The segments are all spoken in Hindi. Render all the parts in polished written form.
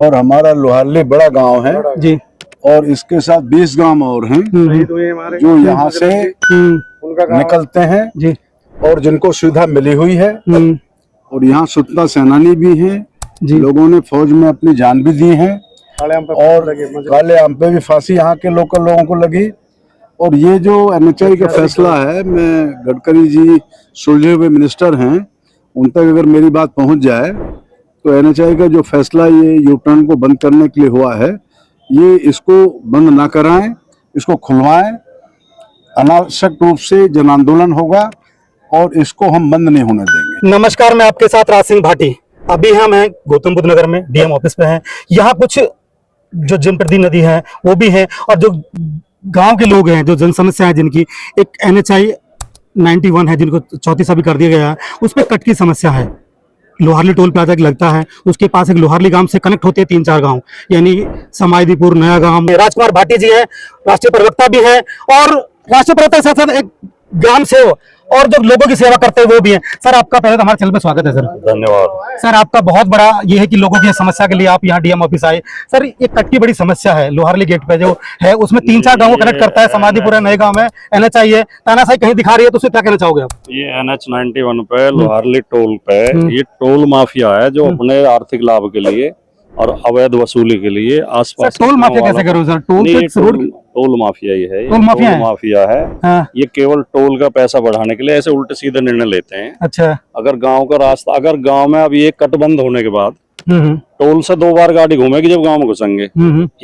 और हमारा लोहारली बड़ा गांव है जी, और इसके साथ 20 गांव और हैं जो यहाँ से निकलते हैं जी, और जिनको सुविधा मिली हुई है। और यहाँ स्वतंत्रता सेनानी भी हैं, जी, लोगों ने फौज में अपनी जान भी दी है और काले आम पे भी फांसी यहाँ के लोकल लोगों को लगी। और ये जो NHI का फैसला है, मैं गडकरी जी सुलझे हुए मिनिस्टर हैं, उन तक अगर मेरी बात पहुंच जाए तो NHI का जो फैसला ये यू टर्न को बंद करने के लिए हुआ है, ये इसको बंद ना कराएं, इसको खुलवाएं। अनावश्यक रूप से जन आंदोलन होगा और इसको हम बंद नहीं होने देंगे। नमस्कार, मैं आपके साथ राज सिंह भाटी। अभी हम हैं गौतम बुद्ध नगर में, DM ऑफिस पे हैं। यहाँ कुछ जो जनप्रतिनिधि हैं वो भी हैं और जो गांव के लोग हैं, जो जन समस्या है जिनकी, एक NHI 91 है जिनको 34 भी कर दिया गया है, उस पर कट की समस्या है। लोहारली टोल प्लाजा लगता है, उसके पास एक लोहारली गांव से कनेक्ट होते हैं 3-4 गांव, यानी समायदीपुर, नया गांव। राजकुमार भाटी जी हैं, राष्ट्रीय प्रवक्ता भी हैं और राष्ट्रीय प्रवक्ता के साथ साथ एक ग्राम सेवक और जो लोगों की सेवा करते हैं वो भी हैं। सर, आपका पहले तो हमारे चैनल पे स्वागत है। सर धन्यवाद। सर, आपका बहुत बड़ा ये है कि लोगों की समस्या के लिए आप यहाँ DM ऑफिस आए। सर, ये कट की बड़ी समस्या है लोहारली गेट पे जो है, उसमें 3-4 गांव कनेक्ट करता है। समाधीपुर है, नए गांव है, NHI है, तानाशाही कहीं दिखा रही है, तो उससे क्या कहना चाहोगे आप? ये NH 91 पे लोहारली टोल पे ये टोल माफिया है जो अपने आर्थिक लाभ के लिए और अवैध वसूली के लिए आसपास। टोल माफिया कैसे करो सर? टोल माफिया ही है, टोल माफिया है। हाँ। ये केवल टोल का पैसा बढ़ाने के लिए ऐसे उल्टे सीधे निर्णय लेते हैं। अच्छा। अगर गांव का रास्ता, अगर गांव में अब ये कट बंद होने के बाद टोल से 2 बार गाड़ी घूमेगी जब गांव में घुसेंगे,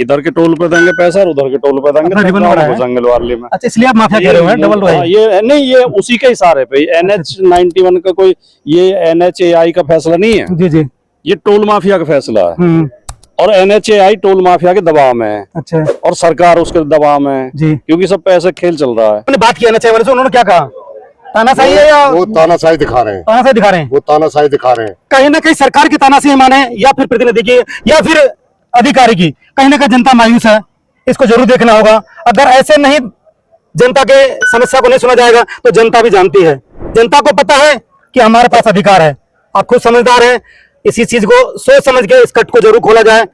इधर के टोल पे देंगे पैसा और उधर के टोल पे देंगे, घुसेंगे लोहारली में। अच्छा, इसलिए आप माफिया कह रहे हो? डबल ये नहीं, ये उसी के इशारे पे NH 91 का कोई ये NHAI का फैसला नहीं है। जी जी, ये टोल माफिया का फैसला है और NHAI टोल माफिया के दबाव में है। अच्छा। और सरकार उसके दबाव में है जी, क्योंकि सब पैसे खेल चल रहा है। मैंने बात किया NHI वाले से, उन्होंने क्या कहा? तानाशाही है या वो तानाशाही दिखा रहे हैं? तानाशाही दिखा रहे हैं, वो तानाशाही दिखा रहे हैं। कहीं ना कहीं सरकार की तानाशाही माने या फिर प्रतिनिधि की या फिर अधिकारी की, कहीं ना कहीं जनता मायूस है। इसको जरूर देखना होगा। अगर ऐसे नहीं जनता के समस्या को नहीं सुना जाएगा तो जनता भी जानती है, जनता को पता है कि हमारे पास अधिकार है। आप खुद समझदार है, इसी चीज को सोच समझ के इस कट को जरूर खोला जाए,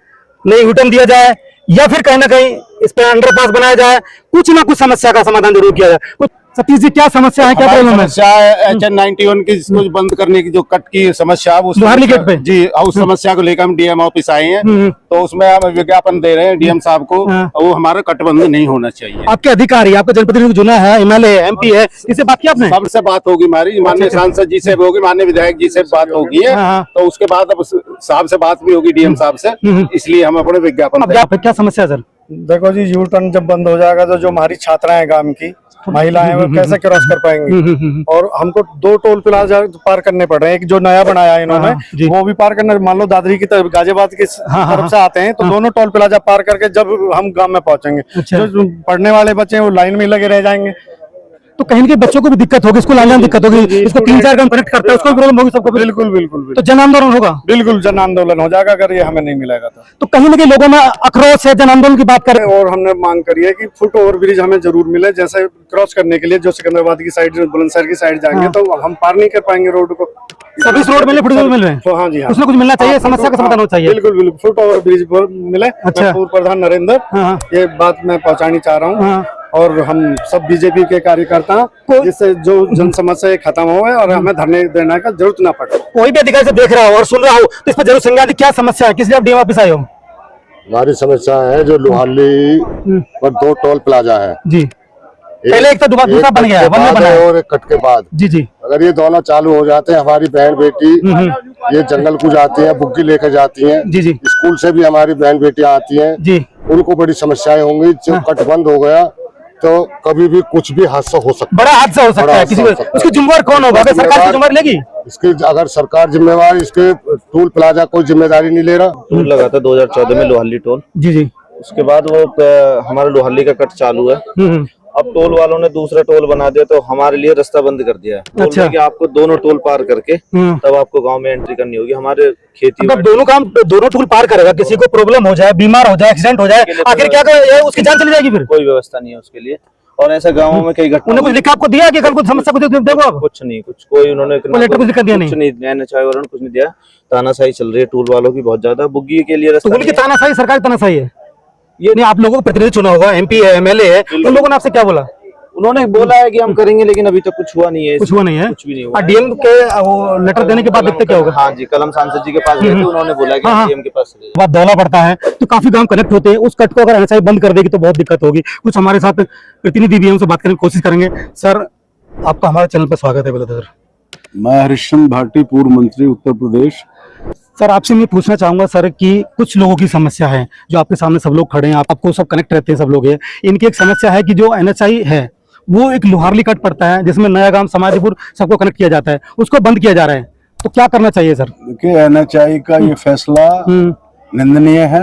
नहीं यूटर्न दिया जाए या फिर कहीं ना कहीं इस पे अंडरपास बनाया जाए, कुछ ना कुछ समस्या का समाधान जरूर किया जाए। कुछ सतीश जी, क्या समस्या है? क्या प्रॉब्लम है? समस्या है HN 91 की, इसको बंद करने की जो कट की समस्या है, लोहारली गेट पे जी, उस समस्या को लेकर हम DM ऑफिस आए हैं। तो उसमें हम विज्ञापन दे रहे हैं DM साहब को, वो हमारा कट बंद नहीं होना चाहिए। आपके अधिकारी, आपका जनप्रतिनिधि चुना है, MLA MP है, इससे बात की आपने? सबसे बात होगी हमारी, माननीय सांसद जी से होगी, माननीय विधायक जी से बात होगी है, तो उसके बाद अब साहब से बात भी होगी, DM साहब से। इसलिए हम अपने विज्ञापन। क्या समस्या है सर? देखो जी, यू टर्न जब बंद हो जाएगा तो जो हमारी छात्राएं गांव की महिलाएं वो कैसे क्रॉस कर पाएंगी? और हमको 2 टोल प्लाजा पार करने पड़ रहे हैं। एक जो नया बनाया है इन्होंने, वो भी पार करना। मान लो दादरी की तरफ, गाजियाबाद की तरफ से आते हैं तो दोनों टोल प्लाजा पार करके जब हम गांव में पहुंचेंगे, जो पढ़ने वाले बच्चे हैं वो लाइन में लगे रह जाएंगे। तो कहीं के बच्चों को भी दिक्कत होगी, स्कूल आने में दिक्कत होगी। इसको 3-4 गांव कनेक्ट करता है, उसको भी प्रॉब्लम होगी सबको। बिल्कुल बिल्कुल। तो जन आंदोलन होगा? बिल्कुल जन आंदोलन हो जाएगा अगर ये हमें नहीं मिलेगा तो कहीं ना कहीं लोगों में आक्रोश है, जन आंदोलन की बात करें। और हमने मांग करी है कि फुट ओवर ब्रिज हमें जरूर मिले, जैसे क्रॉस करने के लिए जो सिकंदराबाद की साइड, बुलंदशहर की साइड जाएंगे तो हम पार नहीं कर पाएंगे रोड को। सभी रोड मिले, फुट ओवर मिल रहे हैं? हाँ जी, हाँ, कुछ ना कुछ मिलना चाहिए, समस्या का समाधान होना चाहिए। बिल्कुल बिल्कुल, फुट ओवर ब्रिज मिले। अच्छा। पूर्व प्रधान नरेंद्र, ये बात मैं पहुंचानी चाह रहा हूँ और हम सब BJP के कार्यकर्ता, जिससे जो जन समस्या खत्म हो और हमें धरने देने का जरूरत ना पड़े। कोई भी अधिकारी से देख रहा हो और सुन रहा हो तो इस पर जरूर संज्ञान। क्या समस्या है, किस लिए आप DM ऑफिस आए हो? हमारी समस्या है जो लोहारली पर 2 टोल प्लाजा है जी, पहले एक तो दूसरा बन गया है और एक कट के बाद। जी जी, अगर ये दोनों चालू हो जाते हैं, हमारी बहन बेटी ये जंगल को जाती है, बुग्गी लेकर जाती हैं। जी जी, स्कूल से भी हमारी बहन बेटियां आती हैं जी, उनको बड़ी समस्याएं होंगी। जो कट बंद हो गया तो कभी भी कुछ भी हादसा हो सकता है, बड़ा हादसा हो सकता है। किसी को उसकी जिम्मेवार कौन होगा? सरकार की जिम्मेवारी लेगी इसकी? अगर सरकार जिम्मेवार, इसके टोल प्लाजा कोई जिम्मेदारी नहीं ले रहा। टोल लगा था 2014 में लोहारली टोल। जी जी, उसके बाद वो हमारा लोहारली का कट चालू है। अब टोल वालों ने दूसरा टोल बना दिया तो हमारे लिए रास्ता बंद कर दिया है। अच्छा। कि आपको दोनों टोल पार करके तब आपको गांव में एंट्री करनी होगी। हमारे खेती दोनों टोल पार करेगा, किसी को प्रॉब्लम हो जाए, बीमार हो जाए, एक्सीडेंट हो जाए, आखिर क्या उसकी जान चली जाएगी? फिर कोई व्यवस्था नहीं है उसके लिए। और ऐसे गाँवों में कई घटना उन्होंने कुछ लिखा आपको दिया कि कल कुछ समस्या कुछ देखो आप? कुछ नहीं, कुछ कोई उन्होंने कोई लेटर कुछ लिखा दिया नहीं? कुछ नहीं, NHI वालों ने कुछ नहीं दिया। तानाशाही चल रही है टूल वालों की बहुत ज्यादा, बुग्गी के लिए रास्ता टूल की तानाशाही, सरकार की तानाशाही है ये नहीं? आप लोगों को प्रतिनिधि चुना होगा, MP है, MLA है, उन लोगों ने आपसे क्या बोला? उन्होंने बोला है कि हम करेंगे, लेकिन अभी तक कुछ हुआ नहीं है। कुछ हुआ नहीं है? कुछ भी नहीं हुआ। DM के वो लेटर देने के बाद देखते क्या होगा? हाँ जी, कलम सांसद जी के पास गए थे, उन्होंने बोला कि DM के पास चले जाओ। बात दौला पड़ता है तो काफी गांव कनेक्ट होते हैं, उस कट को अगर NHI बंद कर देगी तो बहुत दिक्कत होगी। कुछ हमारे साथ प्रतिनिधि भी हैं, उनसे बात करने की कोशिश करेंगे। सर, आपका हमारे चैनल पर स्वागत है। बोलो सर। मैं हरिश्चंद्र भाटी, पूर्व मंत्री उत्तर प्रदेश। सर, आपसे मैं पूछना चाहूंगा सर कि कुछ लोगों की समस्या है, जो आपके सामने सब लोग खड़े हैं, आपको सब कनेक्ट रहते हैं, सब लोग हैं, इनकी एक समस्या है कि जो NHI है वो एक लोहारली कट पड़ता है, जिसमें नया गांव, समाधीपुर सबको कनेक्ट किया जाता है, उसको बंद किया जा रहा है, तो क्या करना चाहिए सर? देखिए, NHI का ये फैसला निंदनीय है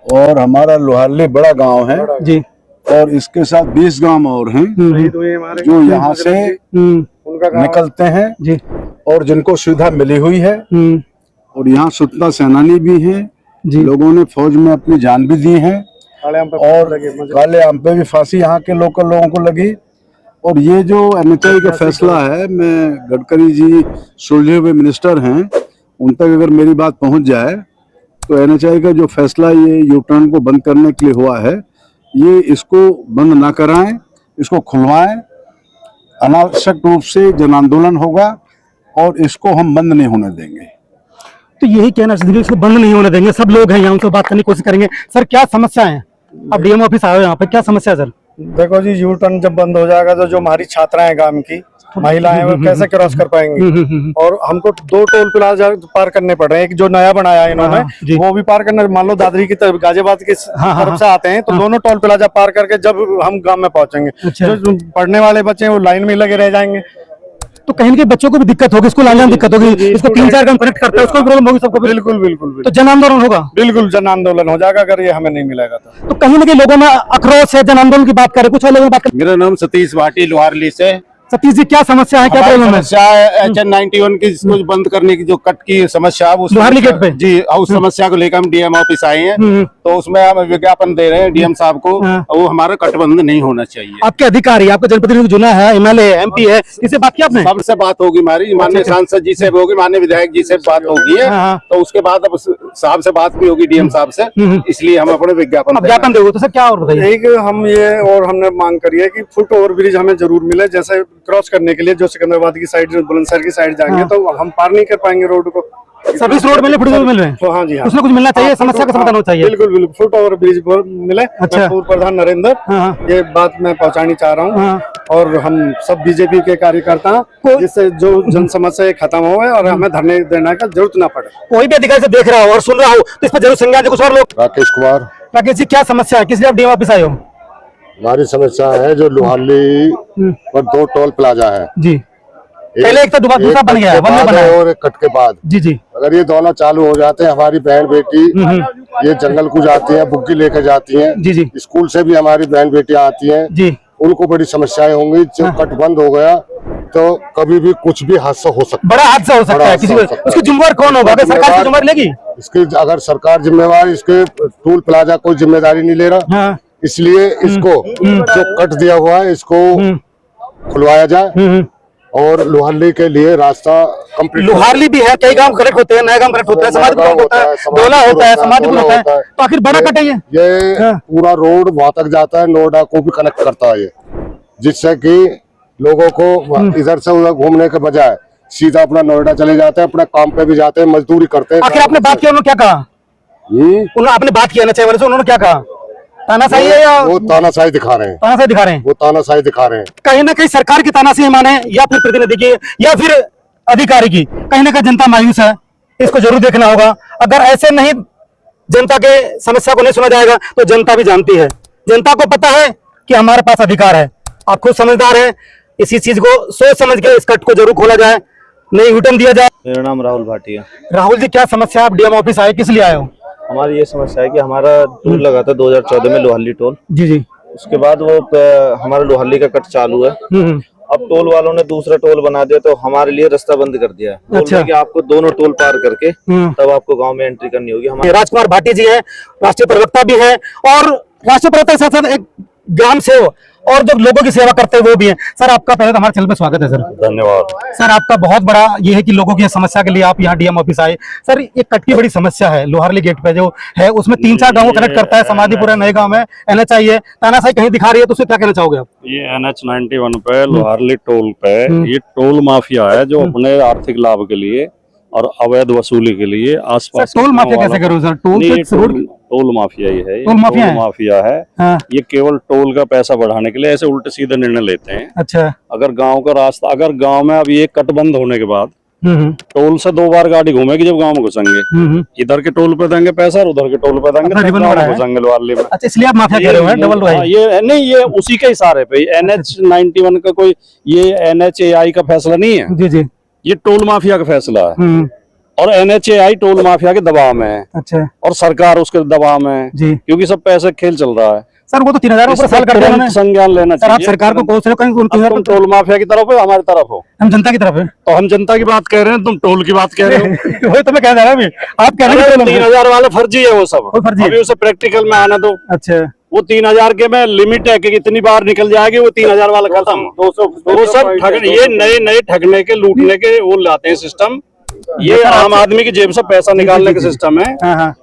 और हमारा लोहारली बड़ा गांव है जी, और इसके साथ 20 गांव और हैं जो यहाँ से निकलते हैं जी, और जिनको सुविधा मिली हुई है। और यहाँ स्वतंत्रता सेनानी भी हैं जी, लोगों ने फौज में अपनी जान भी दी है और काले आम पे भी फांसी यहाँ के लोकल लोगों को लगी। और ये जो NHI का फैसला है, मैं गडकरी जी सुलझे हुए मिनिस्टर हैं, उन तक अगर मेरी बात पहुंच जाए तो NHI का जो फैसला ये U-टर्न को बंद करने के लिए हुआ है, ये इसको बंद ना कराएं, इसको खुलवाएं। अनावश्यक रूप से जन आंदोलन होगा और इसको हम बंद नहीं होने देंगे। तो यही कहना चाहिए, इसको बंद नहीं होने देंगे। सब लोग हैं यहाँ, उनसे बात करने की कोशिश करेंगे। सर, क्या समस्या है? अब DM ऑफिस आए हो यहाँ पे, क्या समस्या है सर? देखो जी, U-टर्न जब बंद हो जाएगा तो जो हमारी छात्राएं हैं, गांव की महिलाएं हैं, वो कैसे क्रॉस कर पाएंगी? और हमको 2 टोल प्लाजा पार करने पड़ रहे हैं। एक जो नया बनाया है इन्होंने, वो भी पार करना, मान लो दादरी की तरफ, गाजियाबाद की तरफ से आते हैं तो दोनों टोल प्लाजा पार करके जब हम गांव में पहुंचेंगे, जो पढ़ने वाले बच्चे हैं वो लाइन में लगे रह जाएंगे। तो कहीं ना कहीं बच्चों को भी दिक्कत होगी, स्कूल आने में दिक्कत होगी, इसको 3-4 गांव कनेक्ट करता है, उसको भी प्रॉब्लम होगी सबको। बिल्कुल बिल्कुल तो जन आंदोलन होगा? बिल्कुल जन आंदोलन हो जाएगा अगर ये हमें नहीं मिलेगा तो कहीं ना कहीं लोगों में आक्रोश है, जन आंदोलन की बात करें, कुछ और लोगों की बात करें। मेरा नाम सतीश भाटी, लोहारली से। सतीश जी, क्या समस्या है, क्या प्रॉब्लम है? समस्या है HN 91 की, जिसको बंद करने की जो कट की समस्या है, लोहारली गेट पे जी, उस समस्या को लेकर हम DM ऑफिस आए हैं। तो उसमें हम विज्ञापन दे रहे हैं DM साहब को, वो हमारा कट बंद नहीं होना चाहिए। आपके अधिकारी, आपका जनप्रतिनिधि चुना है, MLA MP है, किससे बात किया आपने? सबसे बात होगी हमारी, माननीय सांसद जी से होगी, माननीय विधायक जी से बात होगी है। तो उसके बाद अब साहब से बात भी होगी, DM साहब से, इसलिए हम अपने विज्ञापन दोगे। तो सर, क्या और बताइए? एक हम ये और हमने मांग करी है कि फुट ओवर ब्रिज हमें जरूर मिले, जैसे क्रॉस करने के लिए जो सिकंदराबाद की साइड, बुलंदशहर की साइड जाएंगे तो हम पार नहीं कर पाएंगे रोड को। सर्विस रोड मिले, फुट ओवर मिल रहे हैं? तो हाँ जी, हाँ, कुछ ना कुछ मिलना चाहिए, समस्या का समाधान होना चाहिए। बिल्कुल बिल्कुल, फुट ओवर ब्रिज मिले। अच्छा। पूर्व प्रधान नरेंद्र, ये बात मैं पहुंचानी चाह रहा हूँ और हम सब BJP के कार्यकर्ता, जिससे जो जन समस्या खत्म हो और हमें धरने देने का जरूरत ना पड़े। कोई भी अधिकारी से देख रहा हो और सुन रहा हो तो इस पर जरूर संज्ञान। कुछ और लोग? राकेश कुमार। राकेश जी, क्या समस्या है, किस लिए आप DM ऑफिस आए हो? हमारी समस्या है जो लोहारली पर 2 टोल प्लाजा है जी, पहले एक तो दूसरा बन गया, वन में बना है और एक कट के बाद। जी जी, अगर ये दोनों चालू हो जाते हैं, हमारी बहन बेटी ये जंगल को जाती है, बुग्गी लेकर जाती हैं। जी जी, स्कूल से भी हमारी बहन बेटियां आती हैं जी, उनको बड़ी समस्याएं होंगी। जब कट बंद हो गया तो कभी भी कुछ भी हादसा हो सकता है, बड़ा हादसा हो सकता है किसी को। उसकी जिम्मेवार कौन होगा? अगर सरकार जिम्मेवारी लेगी? इसकी अगर सरकार जिम्मेवार, इसके टोल प्लाजा कोई जिम्मेदारी नहीं ले रहा, इसलिए इसको जो कट दिया हुआ है इसको खुलवाया जाए और लोहारली के लिए रास्ता कंप्लीट। लोहारली भी है, कई गांव कनेक्ट होते हैं, नया गांव कनेक्ट होता है, समाधीपुर होता है, डोला होता है, समाधीपुर होता है, तो आखिर बड़ा कट है ये पूरा रोड वहां तक जाता है, नोएडा को भी कनेक्ट करता है ये, जिससे कि लोगों को इधर से उधर घूमने के बजाय सीधा अपना नोएडा चले जाते हैं, अपने काम पे भी जाते हैं, मजदूरी करते हैं। आखिर आपने बात किया, उन्होंने क्या कहा? उन्होंने आपने बात किया NHI वाले से, उन्होंने क्या कहा? तानाशाही है या वो तानाशाही दिखा रहे हैं? तानाशाही दिखा रहे हैं, वो तानाशाही दिखा रहे हैं। कहीं ना कहीं सरकार की तानाशाही माने या फिर प्रतिनिधि की या फिर अधिकारी की, कहीं ना कहीं जनता मायूस है, इसको जरूर देखना होगा। अगर ऐसे नहीं जनता के समस्या को नहीं सुना जाएगा तो जनता भी जानती है, जनता को पता है कि हमारे पास अधिकार है। आप खुद समझदार है, इसी चीज को सोच समझ के इस कट को जरूर खोला जाए, नहीं U-टर्न दिया जाए। मेरा नाम राहुल भाटी है। राहुल जी, क्या समस्या? आप DM ऑफिस आए, किस लिए आए हो? हमारी ये समस्या है कि हमारा टोल लगा था 2014 में, लोहारली टोल। जी जी, उसके बाद वो हमारा लोहारली का कट चालू है। अब टोल वालों ने दूसरा टोल बना दिया तो हमारे लिए रास्ता बंद कर दिया है। अच्छा, कि आपको दोनों टोल पार करके तब आपको गांव में एंट्री करनी होगी। राजकुमार भाटी जी है, राष्ट्रीय प्रवक्ता भी है और राष्ट्रीय प्रवक्ता के साथ साथ एक ग्राम सेवक और जो लोगों की सेवा करते हैं वो भी हैं। सर आपका पहले तो हमारे चैनल पे स्वागत है सर। धन्यवाद। सर आपका बहुत बड़ा ये है कि लोगों की समस्या के लिए आप यहाँ डीएम ऑफिस आए। सर ये कट की बड़ी समस्या है, लोहारली गेट पे जो है उसमें 3-4 गांव को कनेक्ट करता है, समाधिपुरा नए गांव में NH है, तानाशाही कहीं दिखा रही है, तो उससे क्या कहना चाहोगे आप? ये NH 91 पे लोहारली टोल पे ये टोल माफिया है जो अपने आर्थिक लाभ के लिए और अवैध वसूली के लिए आसपास टोल माफिया कैसे करो सर? टोल माफिया ही है, टोल माफिया है। हाँ। ये केवल टोल का पैसा बढ़ाने के लिए ऐसे उल्टे सीधे निर्णय लेते हैं। अच्छा। अगर गांव का रास्ता, अगर गांव में अब ये कट बंद होने के बाद टोल से 2 बार गाड़ी घूमेगी जब गांव में घुसेंगे, इधर के टोल पे देंगे पैसा और उधर के टोल पे देंगे घुसेंगे लोहारली में। अच्छा, इसलिए आप माफिया कह रहे हो? डबल ये नहीं, ये उसी के इशारे पे NH 91 का कोई ये NHAI का फैसला नहीं है जी जी, ये टोल माफिया का फैसला है और NHAI टोल माफिया के दबाव में है। अच्छा। और सरकार उसके दबाव में है जी, क्योंकि सब पैसे खेल चल रहा है। सर वो तो 3000 ऊपर साल कर दिया संज्ञान लेना सर। आप चाहिए। सरकार को पहुंच रहे हो, तुम टोल माफिया की तरफ हो, हमारी तरफ हो? हम जनता की तरफ है। तो हम जनता की बात कह रहे हैं, तुम टोल की बात कह रहे हो। वही तो मैं कह रहा हूँ, आप कह रहे हो 3000 वाला फर्जी है, वो सब फर्जी है। अभी उसे प्रैक्टिकल में आना दो। अच्छा। वो 3000 के में लिमिट है कि कितनी बार निकल जाएगी, वो 3000 वाला खत्म। वो सब ठग, ये नए ठगने के, लूटने के वो लाते हैं सिस्टम। ये आम आदमी की जेब से पैसा निकालने का सिस्टम है।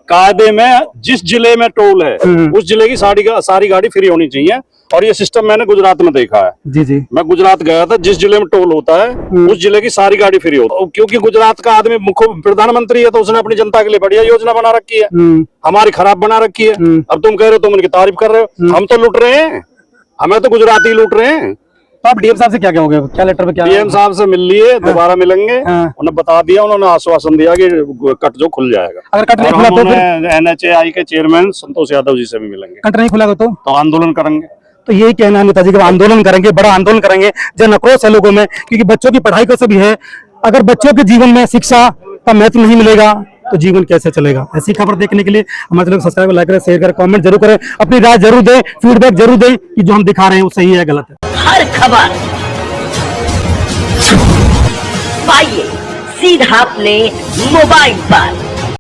कायदे में जिस जिले में टोल है उस जिले की सारी गाड़ी फ्री होनी चाहिए। और ये सिस्टम मैंने गुजरात में देखा है। जी जी, मैं गुजरात गया था, जिस जिले में टोल होता है उस जिले की सारी गाड़ी फ्री होती है, क्योंकि गुजरात का आदमी मुख्य प्रधानमंत्री है तो उसने अपनी जनता के लिए बढ़िया योजना बना रखी है, हमारी खराब बना रखी है। अब तुम कह रहे हो, तुम उनकी तारीफ कर रहे हो, हम तो लूट रहे हैं, हमें तो गुजराती लूट रहे हैं। तो आप डीएम साहब से क्या कहोगे? क्या लेटर पे क्या? डीएम साहब से मिल लिए, दोबारा मिलेंगे। उन्हें बता दिया, उन्होंने आश्वासन दिया कि कट जो खुल जाएगा। अगर कट नहीं खुला तो फिर NHAI के चेयरमैन संतोष यादव जी से भी मिलेंगे। कट नहीं खुला तो आंदोलन करेंगे। तो यही कहना है नेताजी का, आंदोलन करेंगे, बड़ा आंदोलन करेंगे। जन आक्रोश है लोगों में, क्योंकि बच्चों की पढ़ाई का सभी है। अगर बच्चों के जीवन में शिक्षा का महत्व नहीं मिलेगा तो जीवन कैसे चलेगा? ऐसी खबर देखने के लिए हमारे चैनल को सब्सक्राइब, लाइक करें, शेयर करें, कमेंट जरूर करें, अपनी राय जरूर दें, फीडबैक जरूर दें कि जो हम दिखा रहे हैं वो सही है गलत है। हर खबर पाइए सीधा अपने मोबाइल पर।